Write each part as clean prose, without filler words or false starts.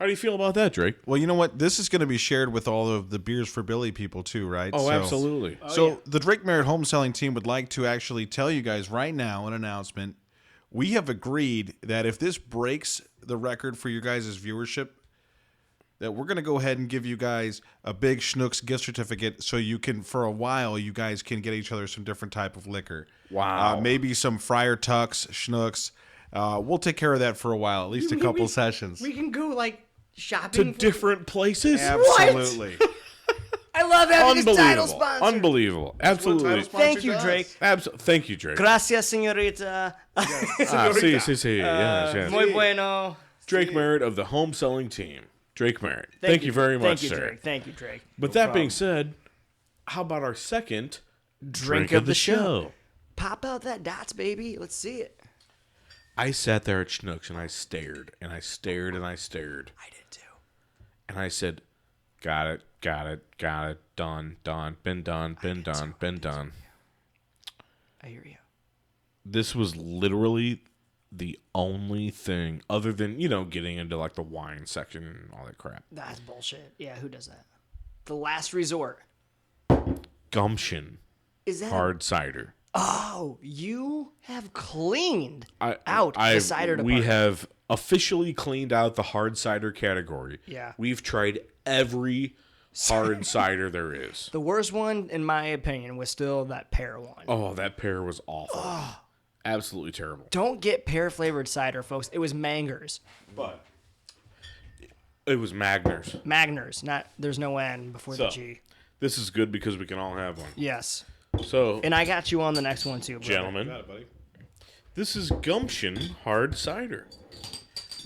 How do you feel about that, Drake? Well, you know what? This is going to be shared with all of the Beers for Billy people too, right? Oh, absolutely. So the Drake Maret home selling team would like to actually tell you guys right now an announcement. We have agreed that if this breaks the record for your guys' viewership, that we're going to go ahead and give you guys a big Schnucks gift certificate so you can, for a while, you guys can get each other some different type of liquor. Wow. Maybe some Friar Tucks, Schnucks. We'll take care of that for a while, at least a couple sessions. We can go like shopping To different places? Absolutely. I love having this title Unbelievable. sponsor. Unbelievable. Absolutely. Thank you, Drake. Thank you, Drake. Gracias, señorita. Sí. Yes. Muy bueno. Drake Maret of the home selling team. Drake Maret. Thank you very much, Thank you, sir. Drake. Thank you, Drake. But that being said, how about our second drink of the show? Pop out that dots, baby. Let's see it. I sat there at Schnucks and I stared and I stared and I stared. I did too. And I said, got it, done, been done. I hear you. This was literally the only thing other than, getting into like the wine section and all that crap. That's bullshit. Yeah, who does that? The last resort. Gumption. Is that hard cider. Oh, you have cleaned out the cider department. We have officially cleaned out the hard cider category. Yeah. We've tried every hard cider there is. The worst one, in my opinion, was still that pear one. Oh, that pear was awful. Absolutely terrible. Don't get pear-flavored cider, folks. It was Mangers. But it was Magners. Magners. There's no N before the G. This is good because we can all have one. Yes. So, and I got you on the next one too, brother. Gentlemen. Got it, buddy. This is Gumption hard cider.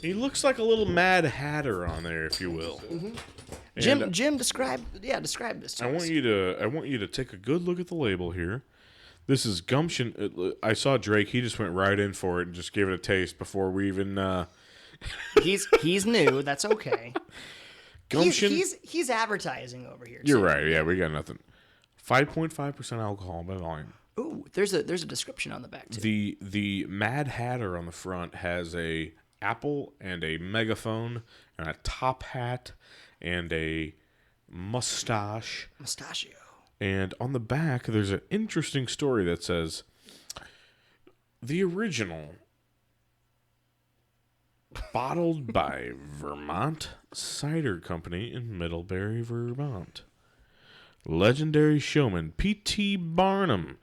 He looks like a little Mad Hatter on there, if you will. Mm-hmm. Jim, describe this to us. I want you to take a good look at the label here. This is Gumption. I saw Drake. He just went right in for it and just gave it a taste before we even. He's new. That's okay. Gumption. He's advertising over here. You're right. Yeah, we got nothing. 5.5% alcohol by volume. Ooh, there's a description on the back too. The Mad Hatter on the front has a apple and a megaphone and a top hat and a mustache. Mustachio. And on the back, there's an interesting story that says, the original, bottled by Vermont Cider Company in Middlebury, Vermont. Legendary showman P.T. Barnum.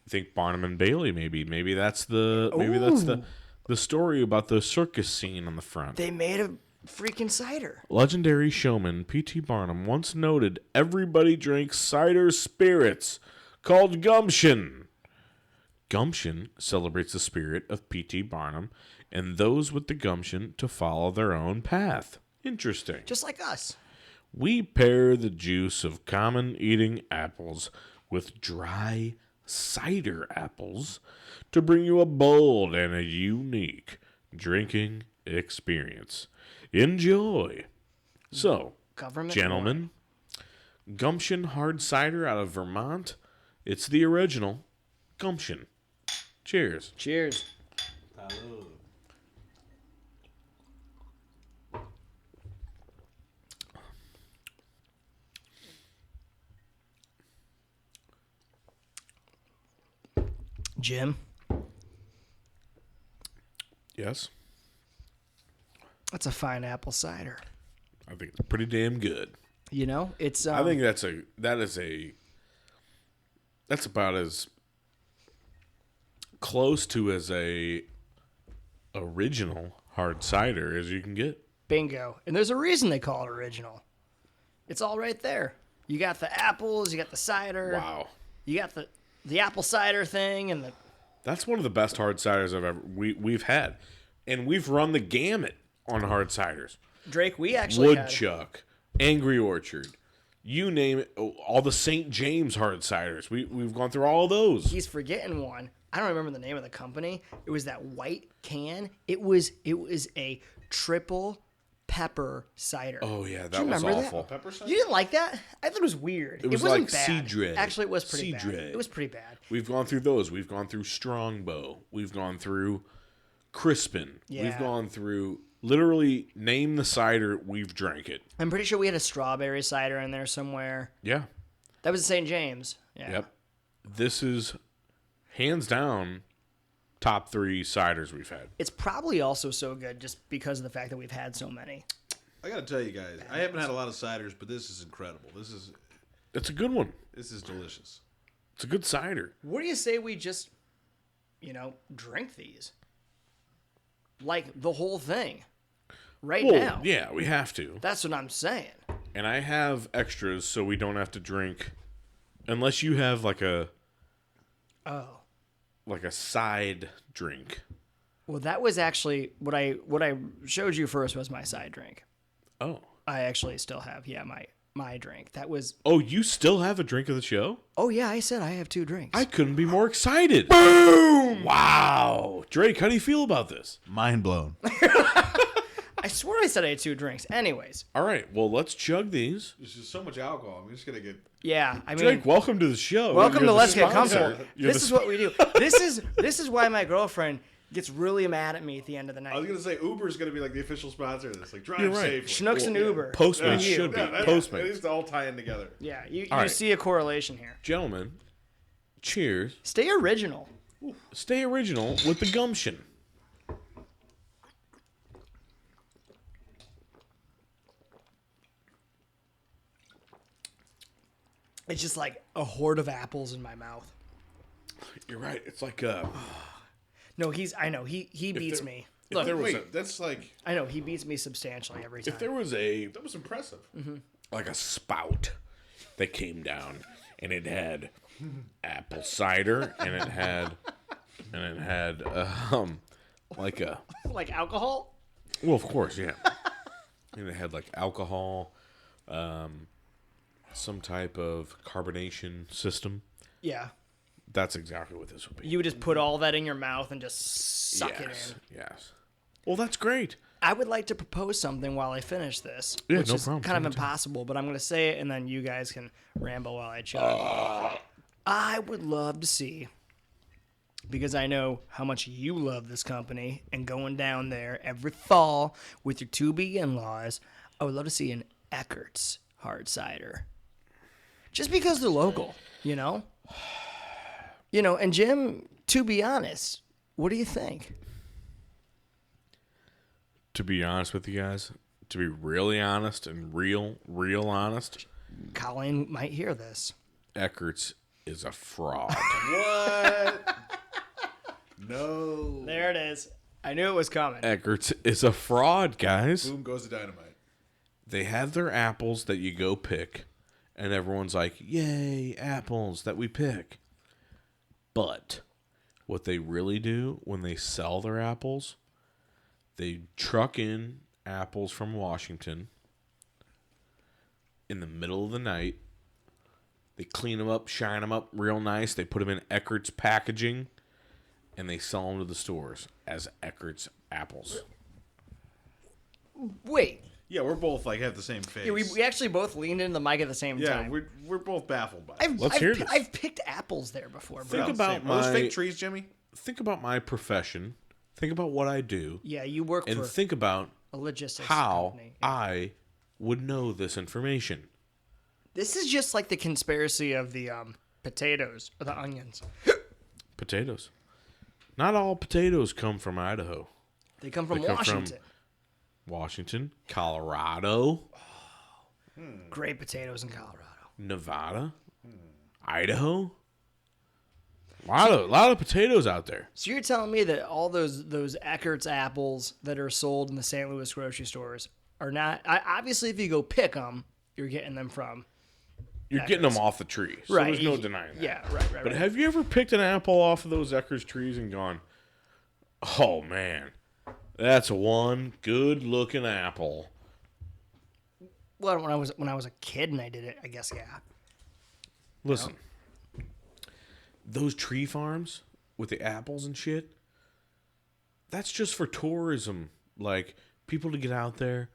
I think Barnum and Bailey, maybe. Maybe that's the story about the circus scene on the front. They made a freaking cider. Legendary showman P.T. Barnum once noted everybody drinks cider spirits called gumption. Gumption celebrates the spirit of P.T. Barnum and those with the gumption to follow their own path. Interesting. Just like us. We pair the juice of common eating apples with dry cider apples to bring you a bold and a unique drinking experience. Enjoy. So, gentlemen, Gumption hard cider out of Vermont. It's the original Gumption. Cheers. Cheers. Jim? Yes? That's a fine apple cider. I think it's pretty damn good. You know, it's. I think that's about as close to as a original hard cider as you can get. Bingo. And there's a reason they call it original. It's all right there. You got the apples, you got the cider. Wow. You got the apple cider thing and the. That's one of the best hard ciders we've had, and we've run the gamut on hard ciders. Drake, we actually Woodchuck, Angry Orchard, you name it. All the St. James hard ciders. We've gone through all those. He's forgetting one. I don't remember the name of the company. It was that white can. It was a triple pepper cider. Oh yeah, Do you was remember awful. That? You didn't like that? I thought it was weird. It wasn't like bad. Seadre. Actually, it was pretty bad. Seadre. It was pretty bad. We've gone through those. We've gone through Strongbow. We've gone through Crispin. Yeah. We've gone through Literally, name the cider, we've drank it. I'm pretty sure we had a strawberry cider in there somewhere. Yeah. That was St. James. Yeah. Yep. This is hands down top 3 ciders we've had. It's probably also so good just because of the fact that we've had so many. I gotta tell you guys, I haven't had a lot of ciders, but this is incredible. It's a good one. This is delicious. It's a good cider. What do you say we just, drink these? Like the whole thing. Right now. Yeah, we have to. That's what I'm saying. And I have extras so we don't have to drink unless you have like a side drink. Well, that was actually what I showed you first was my side drink. Oh. I actually still have, my drink. That was Oh, you still have a drink of the show? Oh yeah, I said I have 2 drinks. I couldn't be more excited. Boom! Wow. Drake, how do you feel about this? Mind blown. I swear I said I had 2 drinks. Anyways. All right, well, let's chug these. There's just so much alcohol. I'm just gonna get. Yeah, I mean, Drake, welcome to the show. welcome You're to the Let's Get sponsor. Comfortable. You're This the is what we do. This is why my girlfriend gets really mad at me at the end of the I was night. gonna say Uber's gonna be like the official sponsor of this. Like drive You're right. safely. Schnooks and Uber. Postmates You. should be. Yeah, Postmates. It needs to all tie in together. Yeah, you All right. see a correlation here. Gentlemen, cheers. Stay original. Stay original with the gumption. It's just like a horde of apples in my mouth. You're right. It's like No, I know he beats there- me. if Look, there was Wait, that's like I know he beats me substantially every time. if there was that was impressive. like a spout that came down and it had apple cider and it had like a Like alcohol? well, of course, yeah. And it had like alcohol, some type of carbonation system. Yeah. That's exactly what this would be. You would just put all that in your mouth and just suck it Yes, in. yes. Well, that's great. I would like to propose something while I finish this, Yeah, which no is problem. kind of Take your time. impossible, but I'm going to say it and then you guys can ramble while I chug. I would love to see, because I know how much you love this company and going down there every fall with your 2B in-laws, I would love to see an Eckert's hard cider. Just because they're local, you know? And Jim, to be honest, what do you think? To be honest with you guys, to be really honest and real honest, Colleen might hear this. Eckert's is a fraud. What? No. There it is. I knew it was coming. Eckert's is a fraud, guys. Boom goes the dynamite. They have their apples that you go pick, and everyone's like, yay, apples that we pick. But what they really do when they sell their apples, they truck in apples from Washington in the middle of the night. They clean them up, shine them up real nice. They put them in Eckert's packaging, and they sell them to the stores as Eckert's apples. Wait. Yeah, we're both like have the same face. Yeah, we actually both leaned into the mic at the same Yeah, time. we're both baffled by it. Let's hear this. I've picked apples there before, bro. Think about Are those my fake trees, Jimmy? think about my profession. Think about what I do, Yeah, you work and for think about a logistics how company. I would know this information. This is just like the conspiracy of the potatoes or the onions. Potatoes. Not all potatoes come from Idaho. They come from They come from- Washington. Washington, Colorado, Great potatoes in Colorado. Nevada, Idaho. A lot of potatoes out there. So you're telling me that all those Eckert's apples that are sold in the St. Louis grocery stores are not? Obviously, if you go pick them, you're getting them from. You're getting them off the tree, so Right. there's no denying that. Yeah, right. But have you ever picked an apple off of those Eckert's trees and gone, oh man, that's one good looking apple? Well, when I was a kid and I did it, I guess yeah. Listen, those tree farms with the apples and shit, that's just for tourism. Like, people to get out there,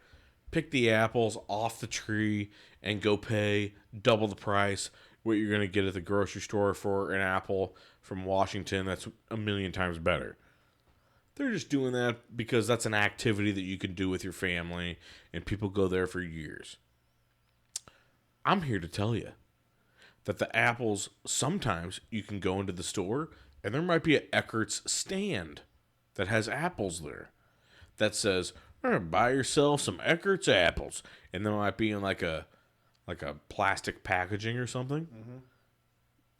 pick the apples off the tree, and go pay double the price what you're going to get at the grocery store for an apple from Washington that's a million times better. They're just doing that because that's an activity that you can do with your family, and people go there for years. I'm here to tell you that the apples, sometimes you can go into the store, and there might be an Eckert's stand that has apples there that says, buy yourself some Eckert's apples. And there might be in like a plastic packaging or something. Mm-hmm.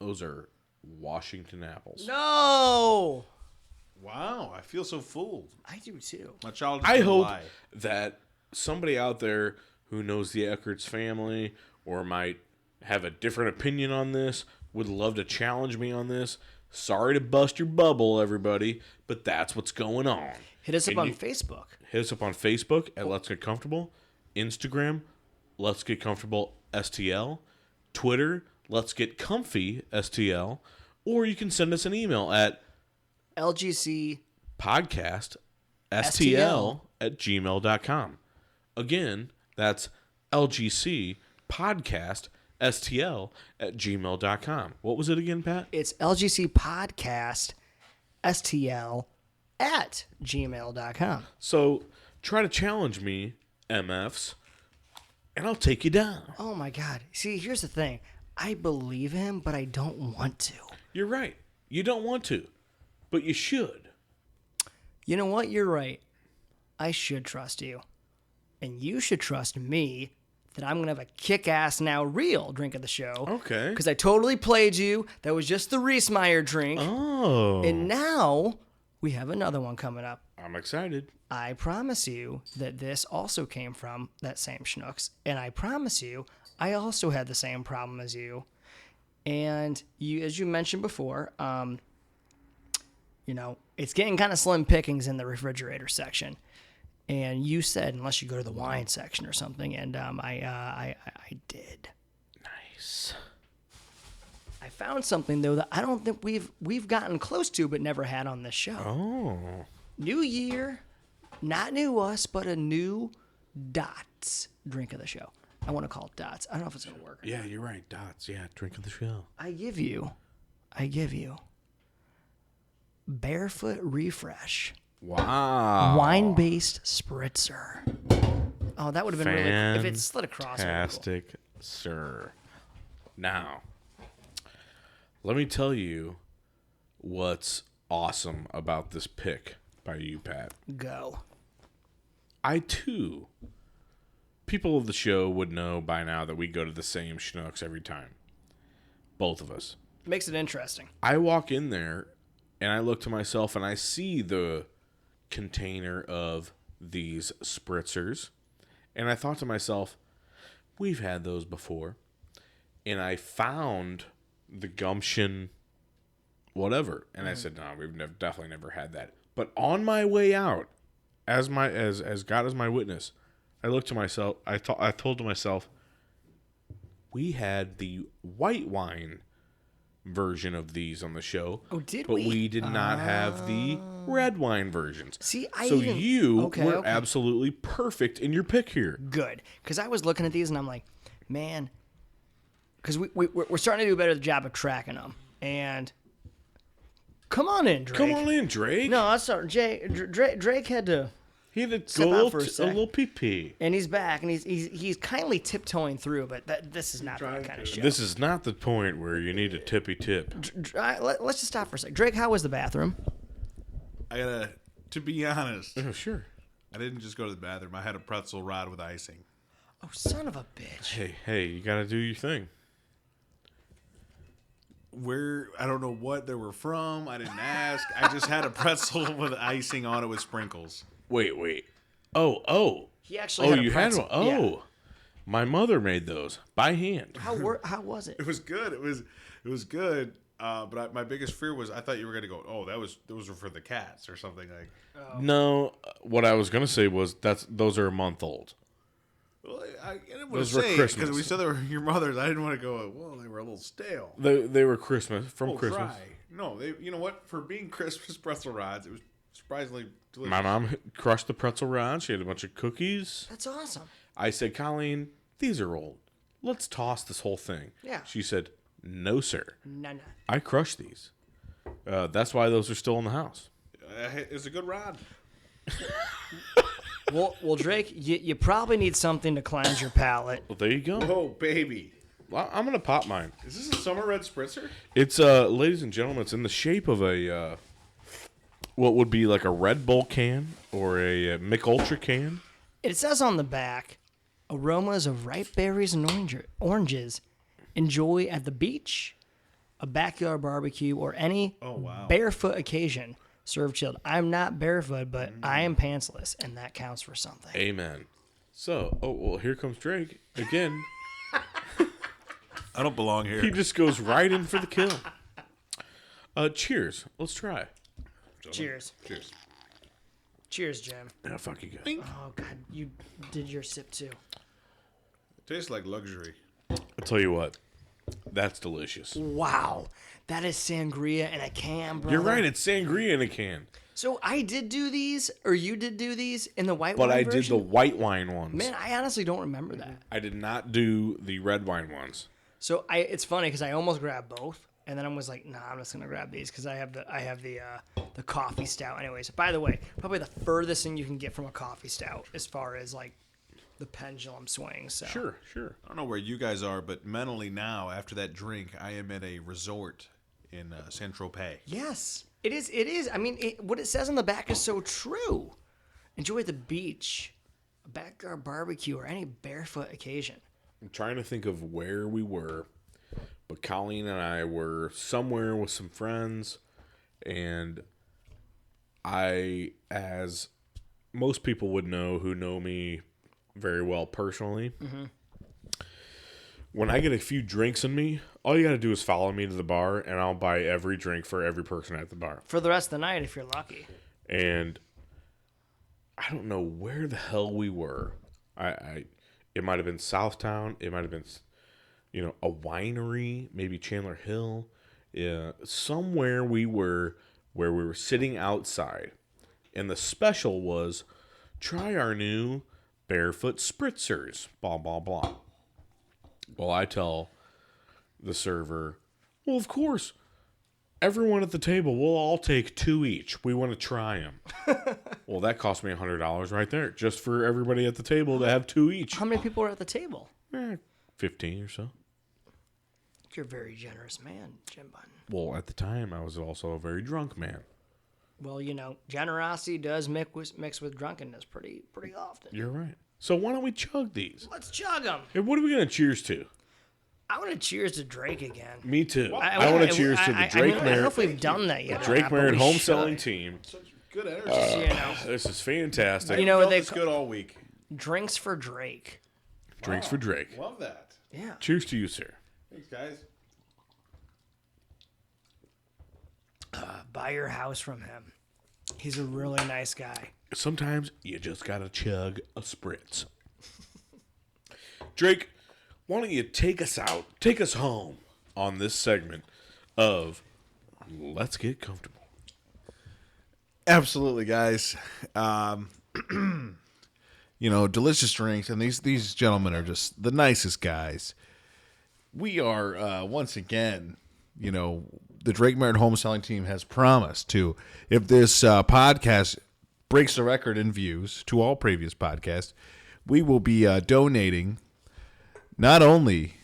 Those are Washington apples. No! Wow, I feel so fooled. I do too. My child is I gonna hope lie. that somebody out there who knows the Eckert's family or might have a different opinion on this would love to challenge me on this. Sorry to bust your bubble, everybody, but that's what's going on. Hit us up on Facebook. Hit us up on Facebook at Let's Get Comfortable, Instagram, Let's Get Comfortable STL, Twitter, Let's Get Comfy STL, or you can send us an email at LGC podcast STL at gmail.com. Again, that's LGC podcast STL at gmail.com. What was it again, Pat? It's LGC Podcast STL at gmail.com. So try to challenge me, MFs, and I'll take you down. Oh my God. See, here's the thing. I believe him, but I don't want to. You're right. You don't want to, but you should. You know what? You're right. I should trust you. And you should trust me that I'm going to have a kick-ass now real drink of the show. Okay. Because I totally played you. That was just the Riesmeyer drink. Oh. And now we have another one coming up. I'm excited. I promise you that this also came from that same Schnucks. And I promise you, I also had the same problem as you. And you, as you mentioned before, it's getting kind of slim pickings in the refrigerator section. And you said, unless you go to the wine section or something, and I did. Nice. I found something though that I don't think we've gotten close to, but never had on this show. Oh. New year, not new us, but a new Dots drink of the show. I want to call it Dots. I don't know if it's gonna work. Yeah, you're right. Dots. Yeah, drink of the show. I give you, Barefoot Refresh. Wow. Wine-based spritzer. Oh, that would have been really cool if it slid across. Fantastic, sir. Now, let me tell you what's awesome about this pick by you, Pat. Go. I, too, people of the show would know by now that we go to the same Schnucks every time. Both of us. Makes it interesting. I walk in there, and I look to myself, and I see the container of these spritzers, and I thought to myself, we've had those before. And I found the gumption whatever, and I said, no, we've definitely never had that. But on my way out, as God is my witness, I looked to myself, I told to myself, we had the white wine version of these on the show. Oh, did but we? But we did not have the red wine versions. See, you were absolutely perfect in your pick here. Good, because I was looking at these and I'm like, man, because we're starting to do a better job of tracking them. And come on in, Drake. Come on in, Drake. No, I'm sorry, Drake had to. He had to Step go out for a a sec. little pee-pee. And he's back, and he's kindly tiptoeing through, but this is not that kind of show. This is not the point where you need a tippy tip. Let's just stop for a sec. Drake, how was the bathroom? To be honest, Oh, sure. I didn't just go to the bathroom. I had a pretzel rod with icing. Oh, son of a bitch. Hey, you gotta do your thing. I don't know what they were from. I didn't ask. I just had a pretzel with icing on it with sprinkles. Wait. Oh. He actually had a pretzel. Had one. Oh. Yeah. My mother made those by hand. How was it? It was good. It was good. But my biggest fear was I thought you were gonna go, oh, those were for the cats or something like. No, what I was gonna say was those are a month old. Well, I didn't want Those to were say Christmas. because we said they were your mother's. I didn't want to go. Well, they were a little stale. They were Christmas from Christmas. Dry. No, you know what? For being Christmas pretzel rods, it was surprisingly delicious. My mom crushed the pretzel rods. She had a bunch of cookies. That's awesome. I said, Colleen, these are old. Let's toss this whole thing. Yeah. She said, no, sir. No. I crushed these. That's why those are still in the house. It's a good rod. Well, Drake, you probably need something to cleanse your palate. Well, there you go. Oh, baby. Well, I'm going to pop mine. Is this a Summer Red Spritzer? It's, ladies and gentlemen, it's in the shape of a, what would be like a Red Bull can or a Mick Ultra can. It says on the back, aromas of ripe berries and oranges. Enjoy at the beach, a backyard barbecue, or any barefoot occasion. Serve chilled. I'm not barefoot, but I am pantsless, and that counts for something. Amen. So, well, here comes Drake again. I don't belong here. He just goes right in for the kill. Cheers. Let's try. Cheers. Cheers. Cheers, Jim. Yeah, fuck you guys. Oh, God, you did your sip, too. It tastes like luxury. I'll tell you what. That's delicious. Wow. That is sangria in a can, bro. You're right. It's sangria in a can. So I did do these, or you did do these in the white But wine I version? did the white wine ones. Man, I honestly don't remember that. I did not do the red wine ones. So it's funny because I almost grabbed both, and then I was like, nah, I'm just gonna grab these because I have the coffee stout. Anyways, by the way, probably the furthest thing you can get from a coffee stout as far as like the pendulum swings. So. Sure. I don't know where you guys are, but mentally now, after that drink, I am at a resort in Saint-Tropez. Yes, it is. It is. I mean, what it says on the back is so true. Enjoy the beach, a backyard barbecue, or any barefoot occasion. I'm trying to think of where we were, but Colleen and I were somewhere with some friends, and I, as most people would know who know me very well personally, when I get a few drinks in me, all you got to do is follow me to the bar, and I'll buy every drink for every person at the bar. For the rest of the night, if you're lucky. And I don't know where the hell we were. It might have been Southtown. It might have been, a winery, maybe Chandler Hill. Yeah, somewhere we were where we were sitting outside. And the special was, try our new barefoot spritzers, blah, blah, blah. Well, I tell the server, well, of course, everyone at the table, we'll all take 2 each. We want to try them. Well, that cost me $100 right there, just for everybody at the table to have 2 each. How many people are at the table? 15 or so. You're a very generous man, Jim Button. Well, at the time, I was also a very drunk man. Well, generosity does mix with drunkenness pretty often. You're right. So why don't we chug these? Let's chug them. Hey, what are we going to cheers to? I want to cheers to Drake again. Me too. I want to cheers to the Drake I don't know Maret. if we've done that yet. Drake Maret home selling should. team. Such good energy. This is fantastic. It's good all week. Drinks for Drake. Drinks for Drake. Love that. Yeah. Cheers to you, sir. Thanks, guys. Buy your house from him. He's a really nice guy. Sometimes you just got to chug a spritz. Drake, why don't you take us home on this segment of Let's Get Comfortable. Absolutely, guys. Delicious drinks, and these gentlemen are just the nicest guys. We are once again, the Drake Maret home selling team has promised to, if this podcast breaks the record in views to all previous podcasts, we will be donating not only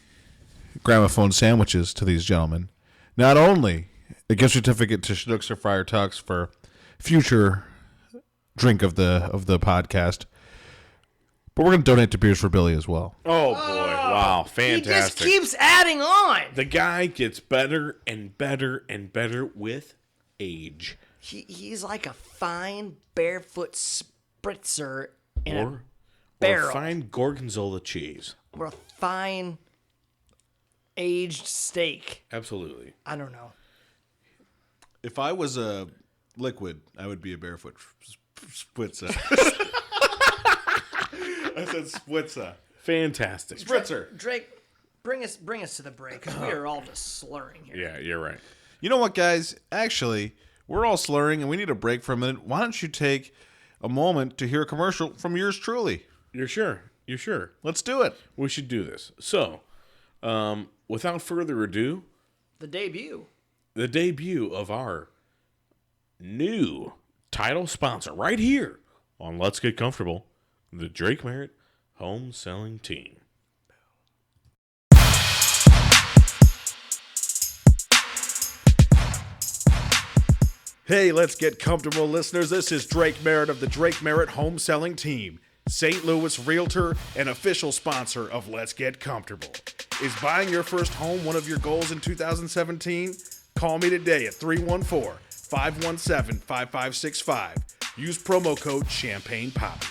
gramophone sandwiches to these gentlemen, not only a gift certificate to Schnucks or Friar Tucks for future drink of the podcast, but we're going to donate to Beers for Billy as well. Oh, boy. Wow. Fantastic. He just keeps adding on. The guy gets better and better and better with age. He's like a fine barefoot spritzer in a Or barrel. a fine gorgonzola cheese. Or a fine aged steak. Absolutely. I don't know. If I was a liquid, I would be a barefoot spritzer. I said spritzer. Fantastic. Spritzer. Drake, bring us to the break because we are all just slurring here. Yeah, you're right. You know what, guys? Actually, we're all slurring and we need a break for a minute. Why don't you take a moment to hear a commercial from yours truly? You're sure? You're sure? Let's do it. We should do this. So, without further ado, The debut of our new title sponsor right here on Let's Get Comfortable, the Drake Maret Home Selling Team. Hey, let's get comfortable, listeners. This is Drake Maret of the Drake Maret Home Selling Team, St. Louis realtor and official sponsor of Let's Get Comfortable. Is buying your first home one of your goals in 2017? Call me today at 314-517-5565. Use promo code Champagne Poppy.